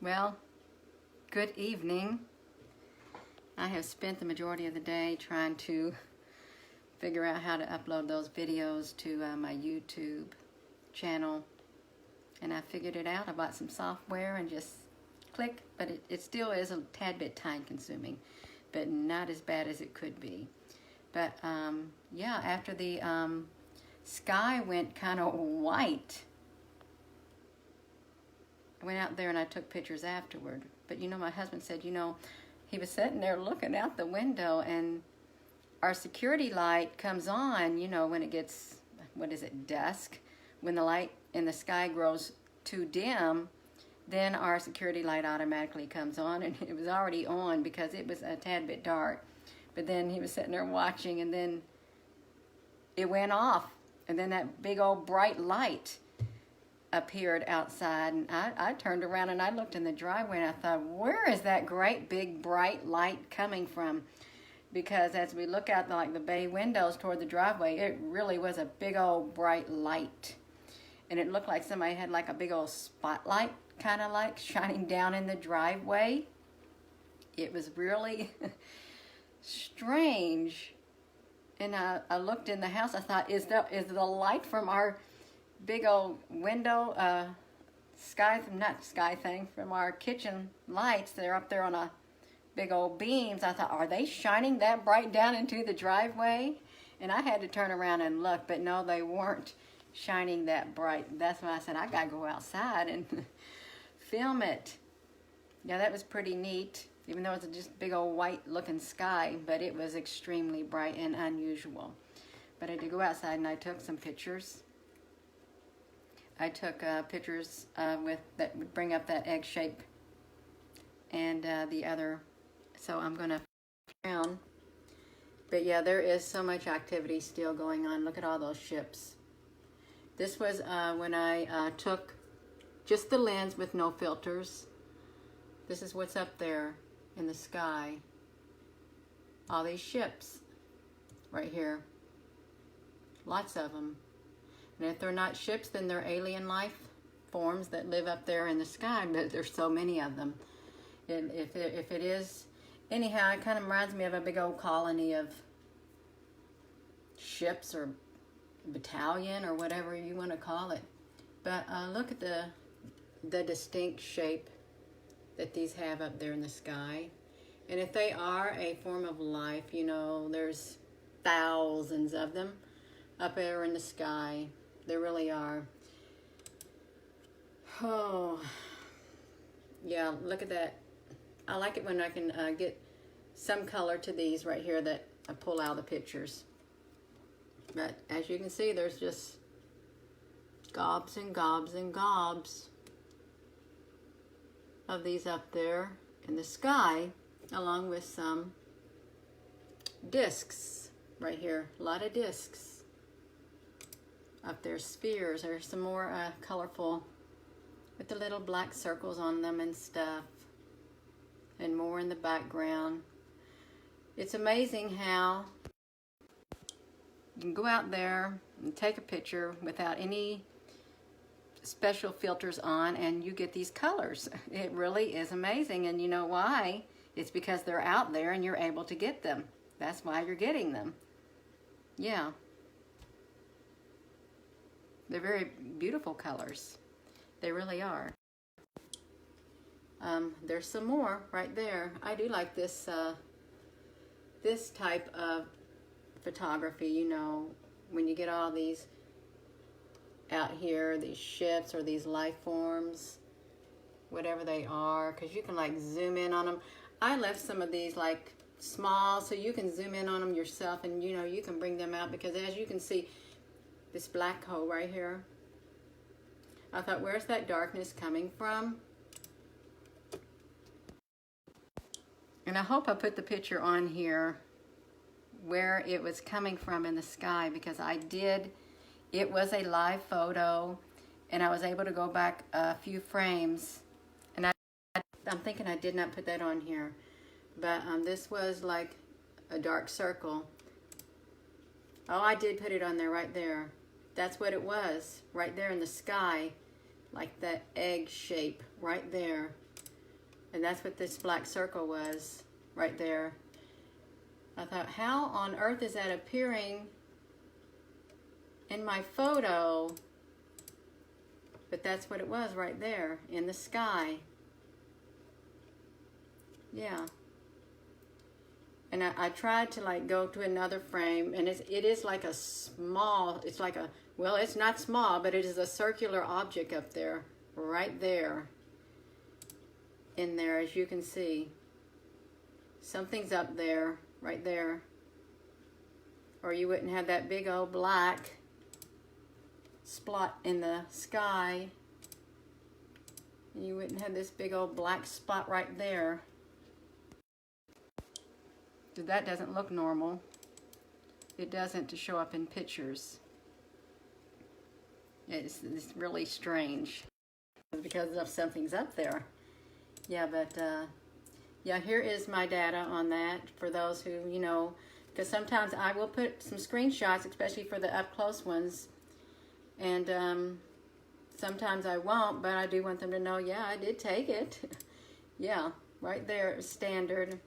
Well, good evening. I have spent the majority of the day trying to figure out how to upload those videos to my YouTube channel, and I figured it out. I bought some software and just click, but it still is a tad bit time consuming, but not as bad as it could be. But yeah, after the sky went kind of white, I went out there and I took pictures afterward. But my husband said, he was sitting there looking out the window, and our security light comes on, when it gets, dusk. When the light in the sky grows too dim, then our security light automatically comes on, and it was already on because it was a tad bit dark. But then he was sitting there watching, and then it went off, and then that big old bright light appeared outside, and I turned around and I looked in the driveway and I thought, where is that great big bright light coming from? Because as we look out the bay windows toward the driveway, it really was a big old bright light, and it looked like somebody had a big old spotlight kind of shining down in the driveway. It was really strange. And I looked in the house. I thought, is the light from our big old window from our kitchen lights? They're up there on a big old beams. I thought, are they shining that bright down into the driveway? And I had to turn around and look, but no, they weren't shining that bright. That's when I said, I gotta go outside and film it. Yeah, that was pretty neat, even though it's just big old white looking sky, but it was extremely bright and unusual. But I did go outside and I took some pictures. I took pictures that would bring up that egg shape and the other. So I'm gonna around. But yeah, there is so much activity still going on. Look at all those ships. This was when I took just the lens with no filters. This is what's up there in the sky. All these ships right here. Lots of them. And if they're not ships, then they're alien life forms that live up there in the sky, but there's so many of them. And if it is, anyhow, it kind of reminds me of a big old colony of ships or battalion or whatever you want to call it. But look at the distinct shape that these have up there in the sky. And if they are a form of life, there's thousands of them up there in the sky. There really are. Oh, yeah, look at that. I like it when I can get some color to these right here that I pull out of the pictures. But as you can see, there's just gobs and gobs and gobs of these up there in the sky, along with some discs right here. A lot of discs up there, spheres. There's some more colorful with the little black circles on them and stuff, and more in the background. It's amazing how you can go out there and take a picture without any special filters on, and you get these colors. It really is amazing. And you know why? It's because they're out there and you're able to get them. That's why you're getting them. Yeah. They're very beautiful colors. They really are. There's some more right there. I do like this this type of photography, when you get all these out here, these ships or these life forms, whatever they are, because you can zoom in on them. I left some of these small so you can zoom in on them yourself, and you can bring them out, because as you can see, this black hole right here, I thought, where's that darkness coming from? And I hope I put the picture on here where it was coming from in the sky, because I did. It was a live photo, and I was able to go back a few frames, and I'm thinking I did not put that on here, but this was like a dark circle. Oh, I did put it on there, right there. That's what it was, right there in the sky, like that egg shape right there. And that's what this black circle was right there. I thought, how on earth is that appearing in my photo? But that's what it was right there in the sky. Yeah. And I tried to like go to another frame, and it is like a small, it's like a, well, it's not small, but it is a circular object up there, right there. In there, as you can see. Something's up there, right there. Or you wouldn't have that big old black spot in the sky. And you wouldn't have this big old black spot right there. That doesn't look normal. It doesn't to show up in pictures. It's really strange because of something's up there. Yeah, but yeah, here is my data on that for those who, you know, because sometimes I will put some screenshots, especially for the up close ones, and sometimes I won't, but I do want them to know, yeah, I did take it. Yeah, right there, it was standard.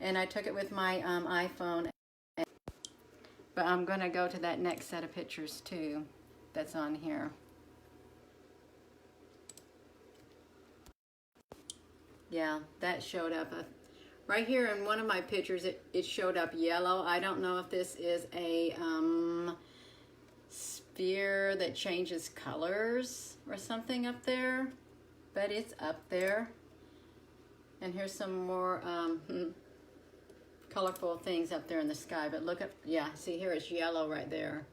And I took it with my iPhone. But I'm going to go to that next set of pictures too that's on here. Yeah, that showed up. Right here in one of my pictures, it showed up yellow. I don't know if this is a sphere that changes colors or something up there, but it's up there. And here's some more colorful things up there in the sky. But look at, yeah, see here it's yellow right there.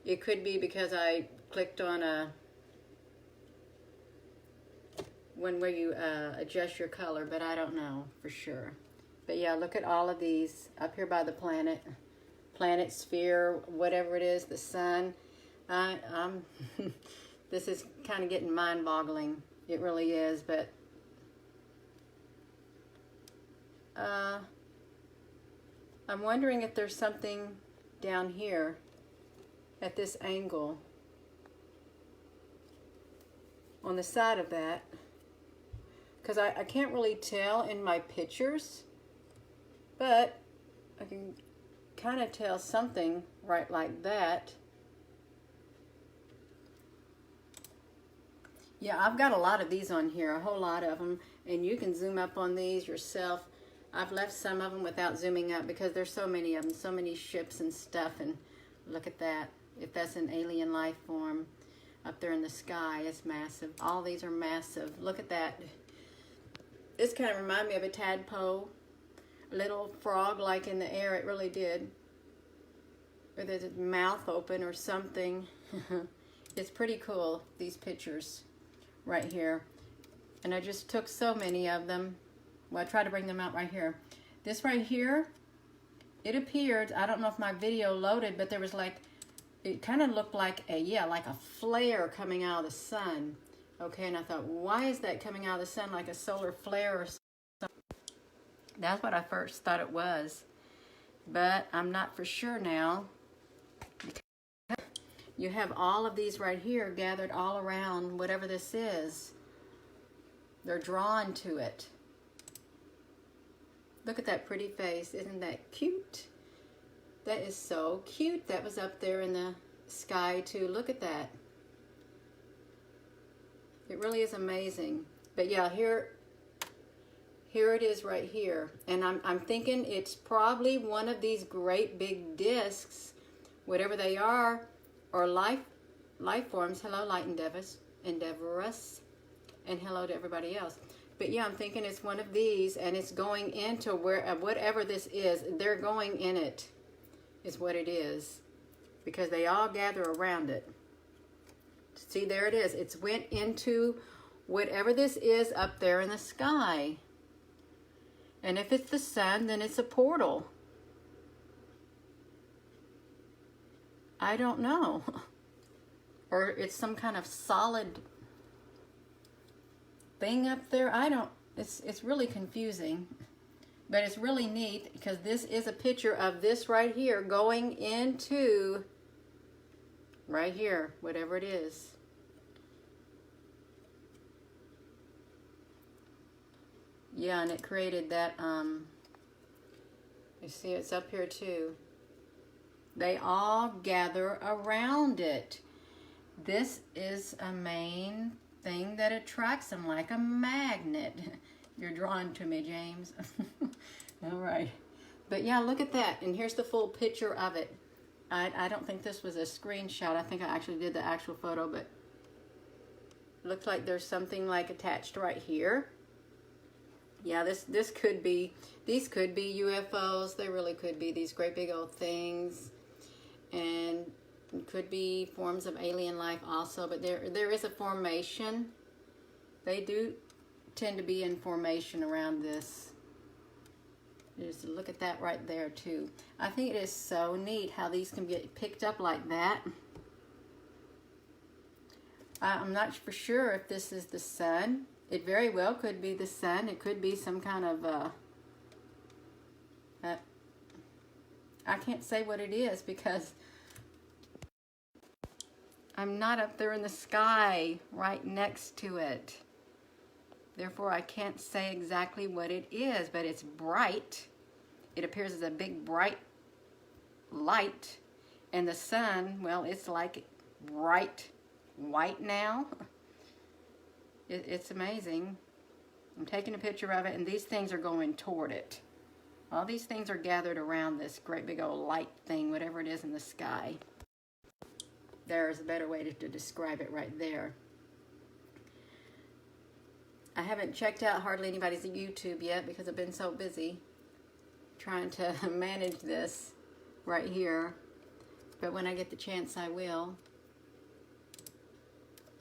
It could be because I clicked on a one where you adjust your color, but I don't know for sure. But yeah, look at all of these up here by the planet, sphere, whatever it is, the sun. This is kind of getting mind-boggling. It really is, but I'm wondering if there's something down here at this angle on the side of that, because I can't really tell in my pictures, but I can kind of tell something right like that. Yeah, I've got a lot of these on here, a whole lot of them, and you can zoom up on these yourself. I've left some of them without zooming up because there's so many of them, so many ships and stuff, and look at that. If that's an alien life form up there in the sky, it's massive. All these are massive. Look at that. This kind of reminded me of a tadpole, a little frog like in the air. It really did. With its mouth open or something. It's pretty cool, these pictures right here. And I just took so many of them. Well, I tried to bring them out right here. This right here, it appeared, I don't know if my video loaded, but there was like, it kind of looked like a, yeah, like a flare coming out of the sun. Okay, and I thought, why is that coming out of the sun like a solar flare or something? That's what I first thought it was. But I'm not for sure now. You have all of these right here gathered all around whatever this is. They're drawn to it. Look at that pretty face. Isn't that cute? That is so cute. That was up there in the sky too. Look at that. It really is amazing. But yeah, here it is right here. And I'm thinking it's probably one of these great big discs, whatever they are, or life forms. Hello, Light Endeavorous, and hello to everybody else. But yeah, I'm thinking it's one of these, and it's going into whatever this is. They're going in it, is what it is, because they all gather around it. See, there it is. It's went into whatever this is up there in the sky. And if it's the sun, then it's a portal. I don't know. Or it's some kind of solid thing up there. I don't, it's really confusing. But it's really neat because this is a picture of this right here going into right here, whatever it is. Yeah, and it created that, you see it's up here too. They all gather around it. This is a main thing that attracts them like a magnet. You're drawn to me, James. All right. But yeah, look at that. And here's the full picture of it. I don't think this was a screenshot. I think I actually did the actual photo, but it looks like there's something like attached right here. Yeah, this could be, these could be UFOs. They really could be these great big old things. And it could be forms of alien life also, but there is a formation. They do tend to be in formation around this. Just look at that right there too. I think it is so neat how these can get picked up like that. I'm not for sure if this is the sun. It very well could be the sun. It could be some kind of I can't say what it is because I'm not up there in the sky right next to it. Therefore, I can't say exactly what it is, but it's bright. It appears as a big bright light. And the sun, well, it's like bright white now. It's amazing. I'm taking a picture of it, and these things are going toward it. All these things are gathered around this great big old light thing, whatever it is in the sky. There's a better way to describe it right there. I haven't checked out hardly anybody's YouTube yet because I've been so busy trying to manage this right here. But when I get the chance, I will.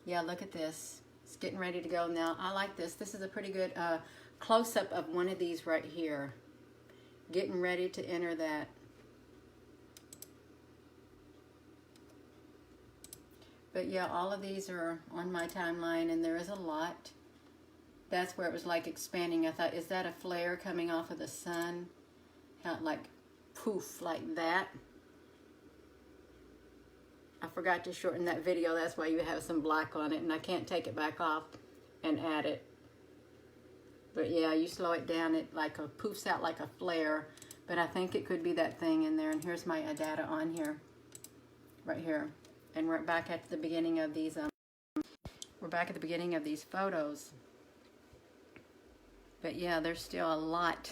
Yeah, look at this. It's getting ready to go now. I like this. This is a pretty good close-up of one of these right here. Getting ready to enter that. But yeah, all of these are on my timeline, and there is a lot. That's where it was like expanding. I thought, is that a flare coming off of the sun? How, like poof, like that. I forgot to shorten that video. That's why you have some black on it, and I can't take it back off and add it. But yeah, you slow it down, it like a poofs out like a flare. But I think it could be that thing in there. And here's my data on here, right here. And we're back at the beginning of these. We're back at the beginning of these photos. But yeah, there's still a lot,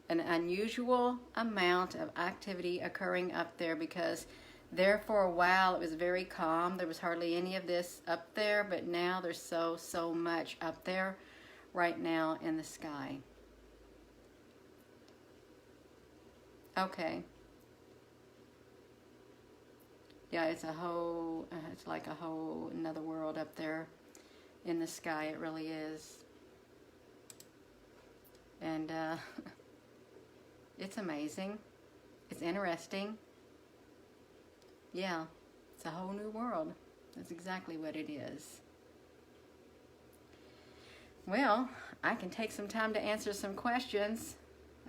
an unusual amount of activity occurring up there because there for a while it was very calm. There was hardly any of this up there, but now there's so much up there right now in the sky. Okay. Yeah, it's a whole, it's like a whole another world up there in the sky. It really is. And it's amazing. It's interesting. Yeah, it's a whole new world. That's exactly what it is. Well, I can take some time to answer some questions.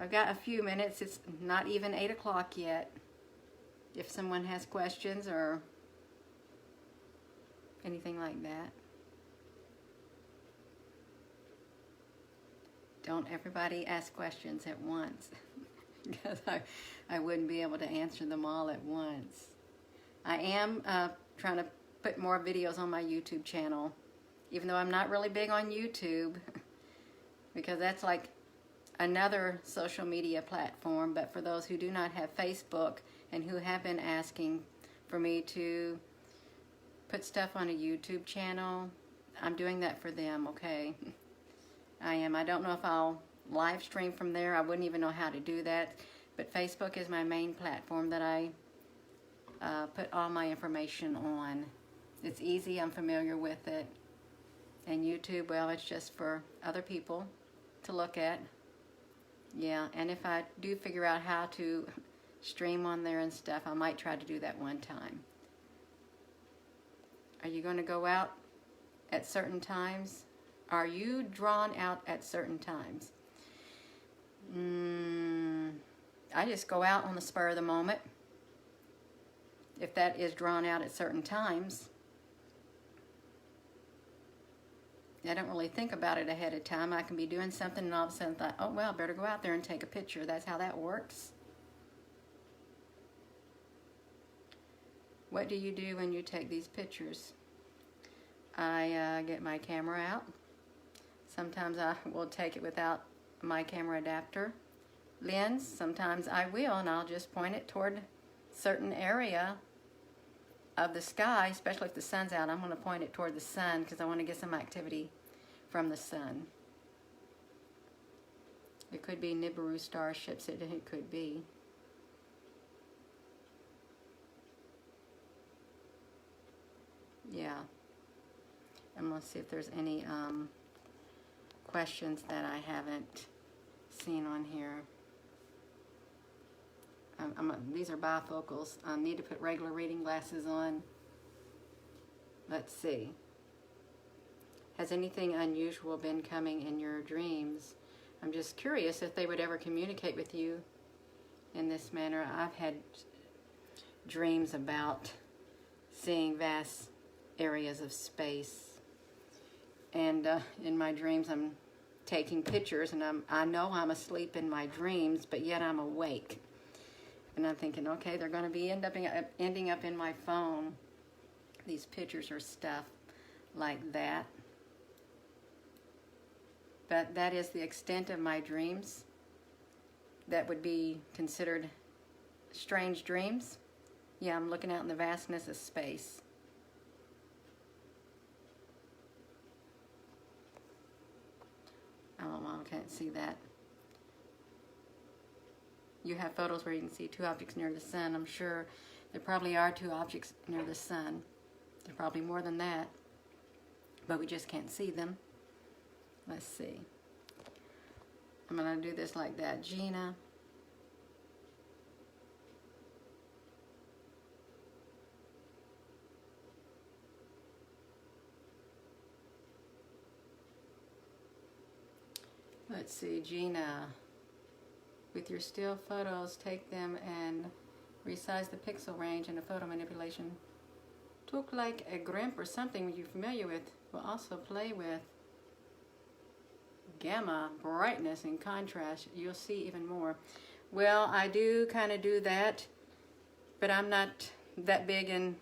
I've got a few minutes. It's not even 8 o'clock yet. If someone has questions or anything like that. Don't everybody ask questions at once because I wouldn't be able to answer them all at once. I am trying to put more videos on my YouTube channel, even though I'm not really big on YouTube because that's like another social media platform. But for those who do not have Facebook and who have been asking for me to put stuff on a YouTube channel, I'm doing that for them, okay? I am. I don't know if I'll live stream from there. I wouldn't even know how to do that. But Facebook is my main platform that I put all my information on. It's easy. I'm familiar with it. And YouTube, well, it's just for other people to look at. Yeah, and if I do figure out how to stream on there and stuff, I might try to do that one time. Are you going to go out at certain times? Are you drawn out at certain times? I just go out on the spur of the moment. If that is drawn out at certain times. I don't really think about it ahead of time. I can be doing something and all of a sudden thought, oh, well, I better go out there and take a picture. That's how that works. What do you do when you take these pictures? I get my camera out. Sometimes I will take it without my camera adapter lens. Sometimes I will, and I'll just point it toward a certain area of the sky, especially if the sun's out. I'm going to point it toward the sun because I want to get some activity from the sun. It could be Nibiru starships, it could be. Yeah. I'm going to see if there's any questions that I haven't seen on here. These are bifocals. I need to put regular reading glasses on. Let's see. Has anything unusual been coming in your dreams? I'm just curious if they would ever communicate with you in this manner. I've had dreams about seeing vast areas of space. And in my dreams, I'm taking pictures, and I know I'm asleep in my dreams, but yet I'm awake. And I'm thinking, okay, they're going to be ending up in my phone. These pictures or stuff like that. But that is the extent of my dreams. That would be considered strange dreams. Yeah, I'm looking out in the vastness of space. Oh, well, I can't see that. You have photos where you can see two objects near the sun. I'm sure there probably are two objects near the sun. There are probably more than that, but we just can't see them. Let's see. I'm going to do this like that. Gina. Let's see, Gina. With your still photos, take them and resize the pixel range in a photo manipulation. Took like a GRIMP or something you're familiar with. Will also play with gamma, brightness, and contrast. You'll see even more. Well, I do kind of do that, but I'm not that big in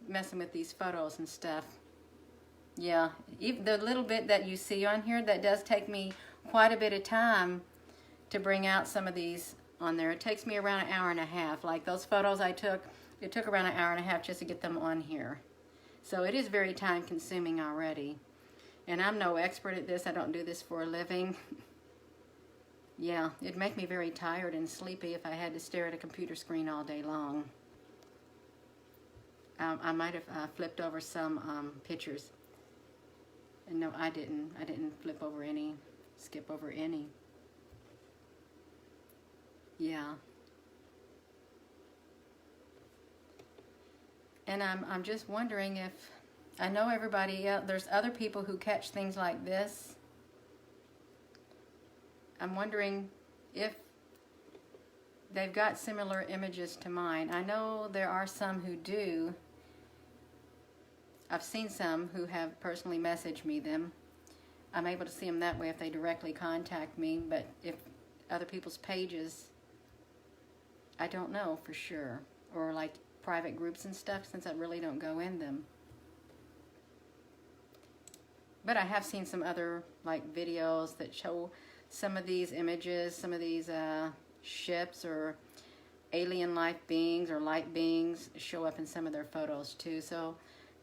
messing with these photos and stuff. Yeah, even the little bit that you see on here, that does take me quite a bit of time to bring out some of these on there. It takes me around an hour and a half. Like those photos I took, it took around an hour and a half just to get them on here. So it is very time consuming already. And I'm no expert at this. I don't do this for a living. Yeah, it'd make me very tired and sleepy if I had to stare at a computer screen all day long. I might have flipped over some pictures. And no, I didn't. I didn't flip over any, skip over any. Yeah. And I'm just wondering if, I know everybody else, there's other people who catch things like this. I'm wondering if they've got similar images to mine. I know there are some who do. I've seen some who have personally messaged me them. I'm able to see them that way if they directly contact me, but if other people's pages, I don't know for sure. Or like private groups and stuff, since I really don't go in them. But I have seen some other like videos that show some of these images, some of these ships or alien life beings or light beings show up in some of their photos too. So,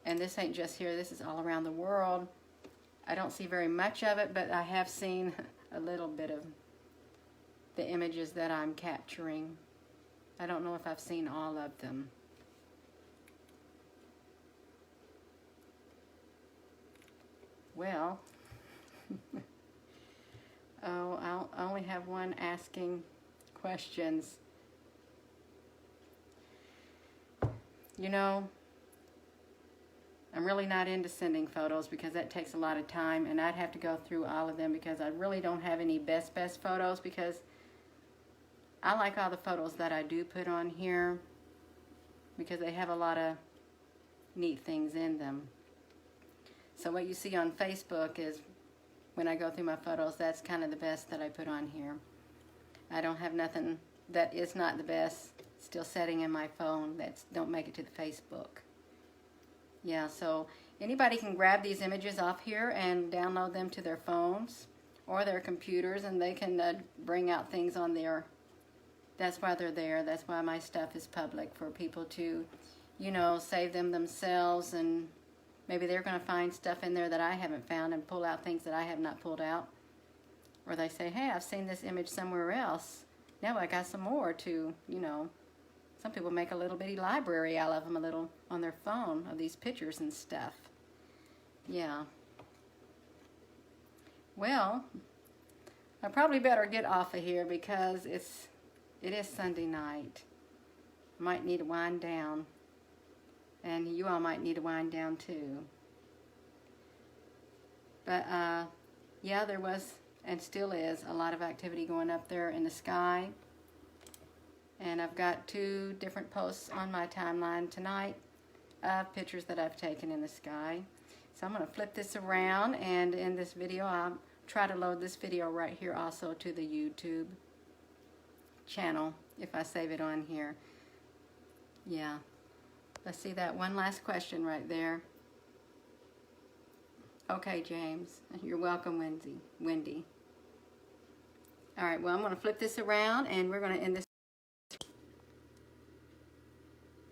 and this ain't just here, this is all around the world. I don't see very much of it, but I have seen a little bit of the images that I'm capturing. I don't know if I've seen all of them. Well, oh, I only have one asking questions. You know, I'm really not into sending photos because that takes a lot of time, and I'd have to go through all of them because I really don't have any best photos, because I like all the photos that I do put on here because they have a lot of neat things in them. So what you see on Facebook is, when I go through my photos, that's kind of the best that I put on here. I don't have nothing that is not the best still setting in my phone that don't make it to the Facebook. Yeah, so anybody can grab these images off here and download them to their phones or their computers, and they can bring out things on there. That's why they're there. That's why my stuff is public, for people to, you know, save them themselves, and maybe they're going to find stuff in there that I haven't found and pull out things that I have not pulled out. Or they say, hey, I've seen this image somewhere else. Now I got some more to, you know. Some people make a little bitty library out of them, a little on their phone, of these pictures and stuff. Yeah. Well, I probably better get off of here because it is Sunday night. Might need to wind down. And you all might need to wind down too. But yeah, there was and still is a lot of activity going up there in the sky. And I've got 2 different posts on my timeline tonight of pictures that I've taken in the sky. So I'm going to flip this around, and in this video I'll try to load this video right here also to the YouTube channel if I save it on here. Yeah. Let's see that one last question right there. Okay, James. You're welcome, Wendy. All right, well, I'm going to flip this around, and we're going to end this